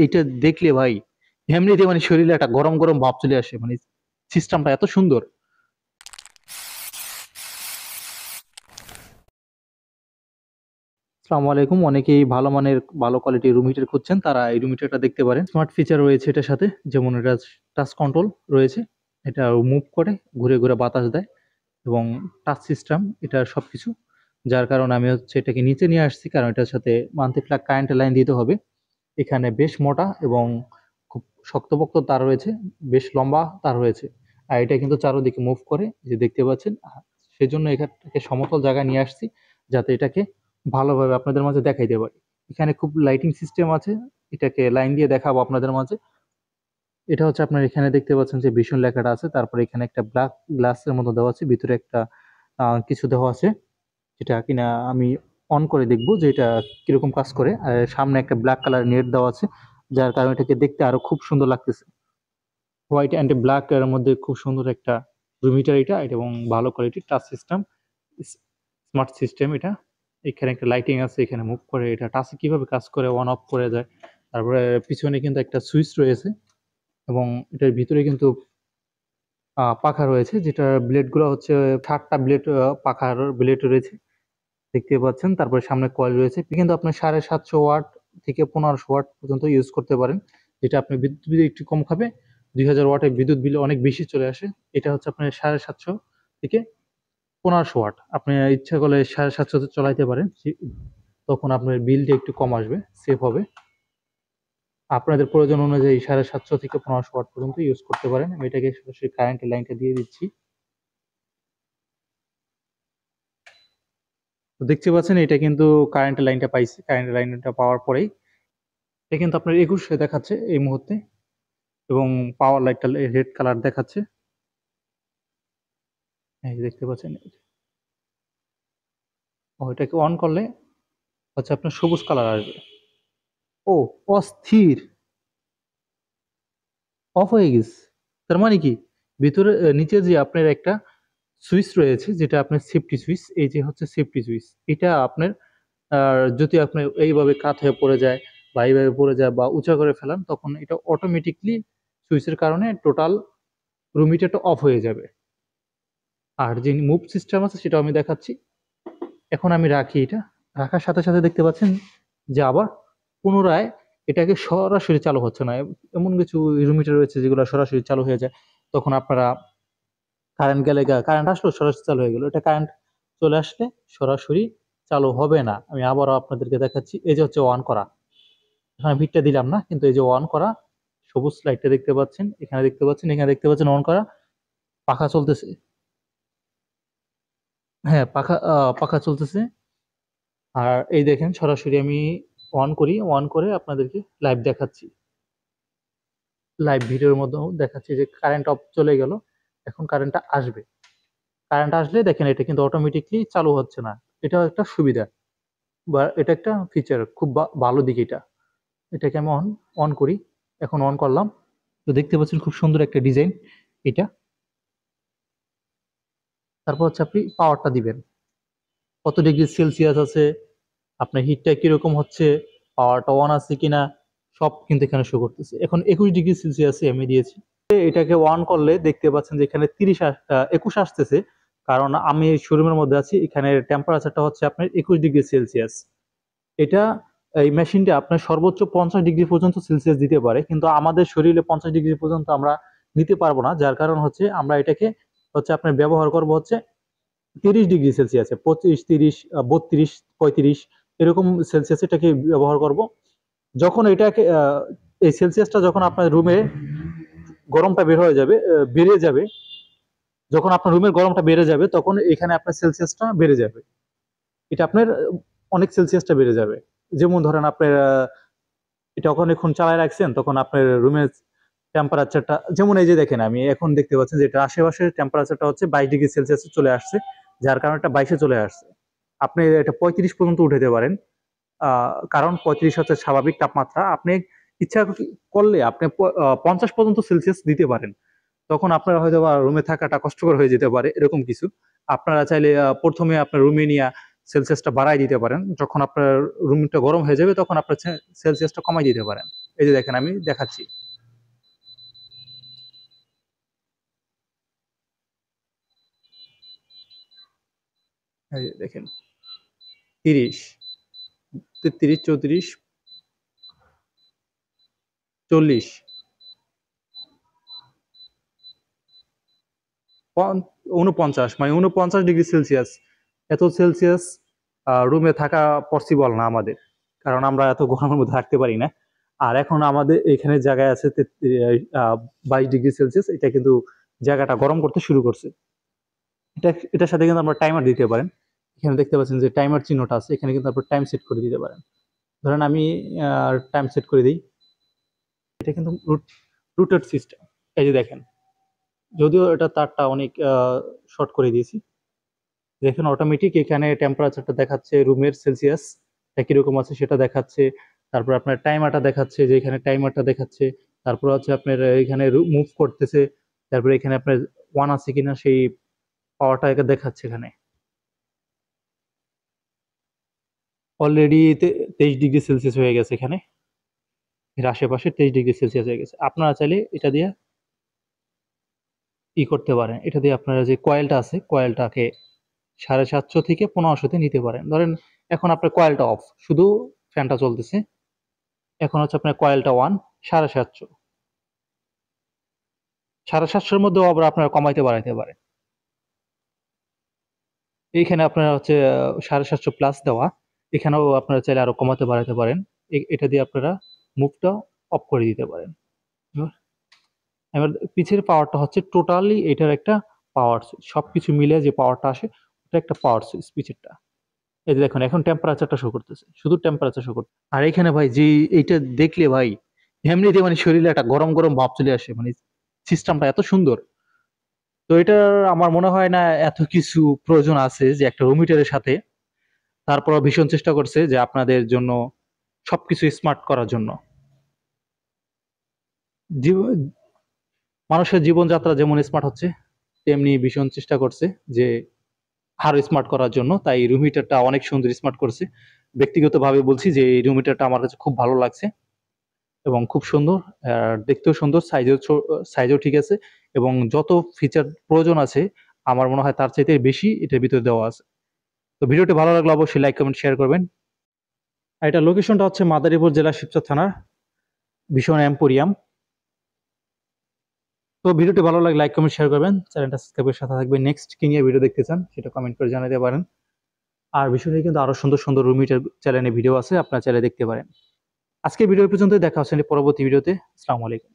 এইটা দেখলে ভাই এমনিতে মানে শরীরে একটা গরম গরম ভাব চলে আসে, মানে সিস্টেমটা এত সুন্দর। আসসালামু আলাইকুম। অনেকেই ভালো মানের ভালো কোয়ালিটির রুম হিটার খুঁজছেন, তারা এই রুম হিটারটা দেখতে পারেন। স্মার্ট ফিচার রয়েছে এটার সাথে, যেমন এটা টাচ কন্ট্রোল রয়েছে, এটা মুভ করে ঘুরে ঘুরে বাতাস দেয় এবং টাচ সিস্টেম এটা সবকিছু। যার কারণে আমি হচ্ছে এটাকে নিচে নিয়ে আসছি, কারণ এটার সাথে মান্থলি প্লাগ কারেন্টের লাইন দিতে হবে। এখানে বেশ মোটা এবং খুব শক্তপোক্ত তার রয়েছে, বেশ লম্বা তার রয়েছে। আর এটা কিন্তু চারোদিকে মুভ করে, যে দেখতে পাচ্ছেন। সেজন্য এখানটাকে সমতল জায়গায় নিয়ে আসছি, যাতে এটাকে ভালোভাবে আপনাদের মাঝে দেখাইতে পারি। এখানে খুব লাইটিং সিস্টেম আছে, এটাকে লাইন দিয়ে দেখাবো আপনাদের মাঝে। এটা হচ্ছে আপনার এখানে দেখতে পাচ্ছেন যে ভীষণ লেখাটা আছে, তারপরে এখানে একটা ব্ল্যাক গ্লাসের মতো দেওয়া আছে, ভিতরে একটা কিছু দেওয়া আছে, যেটা কিনা আমি অন করে দেখবো যে এটা কিরকম কাজ করে। আর সামনে একটা ব্ল্যাক কালার নেট দেওয়া আছে, যার কারণে এটাকে দেখতে আরো খুব সুন্দর লাগতেছে। হোয়াইট অ্যান্ড ব্ল্যাক এর মধ্যে খুব সুন্দর একটা রুম হিটার এটা, এবং ভালো কোয়ালিটির টাচ সিস্টেম, স্মার্ট সিস্টেম এটা। এখানে একটা লাইটিং আছে, এখানে মুভ করে এটা টাচে কিভাবে কাজ করে, অন অফ করে যায়। তারপরে পিছনে কিন্তু একটা সুইচ রয়েছে, এবং এটার ভিতরে কিন্তু পাখা রয়েছে, যেটা ব্লেড গুলো হচ্ছে 7টা ব্লেড, পাখার ব্লেড রয়েছে দেখতে পাচ্ছেন। তারপরে সামনে কয়েল রয়েছে, কিন্তু আপনি 750 ওয়াট থেকে 1500 ওয়াট পর্যন্ত ইউজ করতে পারেন, যেটা আপনি বিদ্যুৎ বিল একটু কম খাবে। 2000 ওয়াটের বিদ্যুৎ বিল অনেক বেশি চলে আসে। এটা হচ্ছে আপনার 750 থেকে 1500 ওয়াট, আপনি ইচ্ছা করলে 750 চলাইতে পারেন, তখন আপনার বিলটা একটু কম আসবে, সেভ হবে। আপনাদের প্রয়োজন অনুযায়ী 750 থেকে 1500 ওয়াট পর্যন্ত ইউজ করতে পারেন। আমি এটাকে সরাসরি কারেন্টের লাইনটা দিয়ে দিচ্ছি। তো দেখতে পাচ্ছেন এটা কিন্তু কারেন্টের লাইনটা পাইছে। কারেন্টের লাইনটা পাওয়ার পরেই এটা কিন্তু আপনার 21 দেখাচ্ছে এই মুহূর্তে, এবং পাওয়ার লাইটটা রেড কালার দেখাচ্ছে। এই যে দেখতে পাচ্ছেন, ওইটাকে অন করলে হচ্ছে আপনার সবুজ কালার আসবে। ও, অস্থির, অফ হয়ে গেছে। তার মানে কি, ভিতরে নিচে যে আপনার একটা সুইচ রয়েছে, যেটা আপনার সেফটি সুইচ, এই যে হচ্ছে সেফটি সুইচ, এটা আপনার যদি আপনি এইভাবে কাত হয়ে পড়ে যায় বা এইভাবে পড়ে যায় বা উঁচা করে ফেলান, তখন এটা অটোমেটিকলি সুইচের কারণে টোটাল রুম হিটারটা অফ হয়ে যাবে। আর যে মুভ সিস্টেম আছে সেটাও আমি দেখাচ্ছি। এখন আমি রাখি, এটা রাখার সাথে সাথে দেখতে পাচ্ছেন যে আবার পুনরায় এটাকে সরাসরি চালু হচ্ছে না। এমন কিছু রুম হিটার রয়েছে যেগুলো সরাসরি চালু হয়ে যায়, তখন আপনারা কারেন্ট গেলে, কারেন্ট আসলো সরাসরি চালু হয়ে গেল। এটা কারেন্ট চলে আসলে সরাসরি চালু হবে না। আমি আবারও আপনাদেরকে দেখাচ্ছি। এই যে হচ্ছে অন করা, এখানে ভিটটা দিলাম না, কিন্তু এই যে অন করা সবুজ লাইটটা দেখতে পাচ্ছেন, এখানে দেখতে পাচ্ছেন, এখানে দেখতে পাচ্ছেন অন করা। পাখা চলতেছে, হ্যাঁ পাখা চলতেছে। আর এই দেখেন সরাসরি আমি অন করি, অন করে আপনাদেরকে লাইভ দেখাচ্ছি, লাইভ ভিডিওর মধ্যেও দেখাচ্ছি যে কারেন্ট অফ চলে গেল। এখন কারেন্টটা আসবে, কারেন্ট আসলে দেখেন এটা কিন্তু অটোমেটিকলি চালু হচ্ছে না। এটাও একটা সুবিধা, বা এটা একটা ফিচার, খুব ভালো দিক এটা। এটাকে আমি অন অন করি, এখন অন করলাম। তো দেখতে পাচ্ছেন খুব সুন্দর একটা ডিজাইন এটা। তারপর হচ্ছে আপনি পাওয়ারটা দিবেন, কত ডিগ্রি সেলসিয়াস আছে, আপনার হিটটা কিরকম হচ্ছে, পাওয়ারটা অন আছে কিনা, সব কিন্তু এখানে শো করতেছে। এখন 21 ডিগ্রি সেলসিয়াসে আমি দিয়েছি। এটাকে অন করলে দেখতে পাচ্ছেন যে এখানে 21 আসতেছে, কারণ আমি শোরুমের মধ্যে আছি। এখানে টেম্পারেচারটা হচ্ছে আপনার 21 ডিগ্রি সেলসিয়াস। এটা, এই মেশিনটা আপনার সর্বোচ্চ 50 ডিগ্রি পর্যন্ত সেলসিয়াস দিতে পারে, কিন্তু আমাদের শরীরে 50 ডিগ্রি পর্যন্ত আমরা নিতে পারবো না। যার কারণ হচ্ছে আমরা এটাকে হচ্ছে আপনার ব্যবহার করব হচ্ছে 30 ডিগ্রি সেলসিয়াসে, 25, 30, 32, 35 এরকম সেলসিয়াসে এটাকে ব্যবহার করব। যখন এটাকে এই সেলসিয়াসটা যখন আপনার রুমে গরমটা বের হয়ে যাবে, বেড়ে যাবে, যখন আপনার রুমের গরমটা বেড়ে যাবে, তখন এখানে আপনার সেলসিয়াসটা বেড়ে যাবে। এটা আপনার অনেক সেলসিয়াসটা বেড়ে যাবে। যেমন ধরেন আপনার এটা অনেকক্ষণ চালায় রাখছেন, তখন আপনার রুমের টেম্পারেচারটা, যেমন এই যে দেখেন আমি এখন দেখতে পাচ্ছেন যে এটা আশেপাশে টেম্পারেচারটা হচ্ছে 22 ডিগ্রি সেলসিয়াসে চলে আসছে, যার কারণে এটা 22-এ চলে আসছে। আপনি এটা 35 পর্যন্ত উঠাতে পারেন, কারণ 35 হচ্ছে স্বাভাবিক তাপমাত্রা। আপনি ইচ্ছা করলে আপনি 50 পর্যন্ত সেলসিয়াস দিতে পারেন, তখন আপনার হয়তো বা রুমে থাকাটা কষ্টকর হয়ে যেতে পারে, এরকম কিছু। আপনারা চাইলে প্রথমে আপনার রুমে নিয়ে সেলসিয়াসটা বাড়াই দিতে পারেন, যখন আপনার রুমটা গরম হয়ে যাবে তখন আপনার সেলসিয়াসটা কমাই দিতে পারেন। এই যে দেখেন আমি দেখাচ্ছি, এই যে দেখেন 30, 33, 34, 40, 49, মানে 49 ডিগ্রি সেলসিয়াস। এত সেলসিয়াস রুমে থাকা পসিবল না আমাদের, কারণ আমরা এত গরমের মধ্যে থাকতে পারি না। আর এখন আমাদের এখানে জায়গায় আছে 22 ডিগ্রি সেলসিয়াস, এটা কিন্তু জায়গাটা গরম করতে শুরু করছে। এটার সাথে কিন্তু আমরা টাইমার দিতে পারেন। এখানে দেখতে পাচ্ছেন যে টাইমার চিহ্নটা আছে, এখানে কিন্তু আপনার টাইম সেট করে দিতে পারেন। ধরেন আমি টাইম সেট করে দিই। এটা কিন্তু রুটেড সিস্টেম। এই যে দেখেন, যদিও এটা তারটা অনেক শর্ট করে দিয়েছি, দেখেন অটোমেটিক এখানে টেম্পারেচারটা দেখাচ্ছে, রুমের সেলসিয়াস একই রকম আছে সেটা দেখাচ্ছে। তারপর আপনার টাইমারটা দেখাচ্ছে, যে এখানে টাইমারটা দেখাচ্ছে। তারপর হচ্ছে আপনার এখানে মুভ করতেছে। তারপরে এখানে আপনার ওয়ান আছে কিনা সেই পাওয়ারটা দেখাচ্ছে এখানে। অলরেডি 23 ডিগ্রি সেলসিয়াস হয়ে গেছে এখানে, এর আশেপাশে 23 ডিগ্রি সেলসিয়াস হয়ে গেছে। আপনারা চাইলে এটা দিয়ে করতে পারেন, এটা দিয়ে আপনারা যে কয়েলটা আছে কয়েলটাকে 750 থেকে 1500-তে নিতে পারেন। ধরেন এখন আপনার কয়েলটা অফ, শুধু ফ্যানটা চলতেছে। এখন হচ্ছে আপনার কয়েলটা ওয়ান, 750, 750-র মধ্যেও আবার আপনারা কমাইতে বাড়াইতে পারেন। এইখানে আপনারা হচ্ছে 750 প্লাস দেওয়া, এখানেও আপনারা চাইলে আরো কমাতে বাড়াইতে পারেন। এটা দিয়ে আপনারা মুভটা অফ করে দিতে পারেন। এবার পিছের পাওয়ারটা হচ্ছে টোটালি এটার একটা পাওয়ার সুইচ, সবকিছু মিলে যে পাওয়ারটা আসে ওটা একটা পাওয়ার সুইচ পিছেরটা। এই যে দেখুন এখন টেম্পারেচারটা শো করতেছে, শুধু টেম্পারেচার শো করতে। আর এখানে ভাই যে এইটা দেখলে ভাই এমনিতে মানে শরীরে একটা গরম গরম ভাব চলে আসে, মানে সিস্টেমটা এত সুন্দর। তো এটা আমার মনে হয় না এত কিছু প্রয়োজন আছে যে একটা রুম হিটারের সাথে। তারপর ভীষণ চেষ্টা করছে যে আপনাদের জন্য সবকিছু স্মার্ট করার জন্য। মানুষের জীবনযাত্রা যেমন স্মার্ট হচ্ছে, তেমনি ভীষণ চেষ্টা করছে যে আরো স্মার্ট করার জন্য। তাই রুম হিটারটা অনেক সুন্দর স্মার্ট করছে। ব্যক্তিগতভাবে বলছি যে এই রুম হিটারটা আমার কাছে খুব ভালো লাগছে এবং খুব সুন্দর। আর দেখতেও সুন্দর, সাইজও ঠিক আছে, এবং যত ফিচার প্রয়োজন আছে আমার মনে হয় তার চাইতে বেশি এটার ভিতরে দেওয়া আছে। তো ভিডিওটি ভালো লাগলে অবশ্যই লাইক কমেন্ট শেয়ার করবেন। আর এটা লোকেশনটা হচ্ছে মাদারীপুর জেলা শিবচর থানার ভীষণ এম্পোরিয়াম। তো ভিডিওটি ভালো লাগলে লাইক কমেন্ট শেয়ার করবেন, চ্যানেলটা সাবস্ক্রাইবের সাথে থাকবেন। নেক্সট কি নিয়ে ভিডিও দেখতে চান সেটা কমেন্ট করে জানাতে পারেন। আর বিষয়টি কিন্তু আরো সুন্দর সুন্দর রুম হিটার চ্যানেলে ভিডিও আছে, আপনারা চাইলে দেখতে পারেন। আজকে ভিডিও পর্যন্ত, দেখা হচ্ছে পরবর্তী ভিডিওতে। আসসালামু আলাইকুম।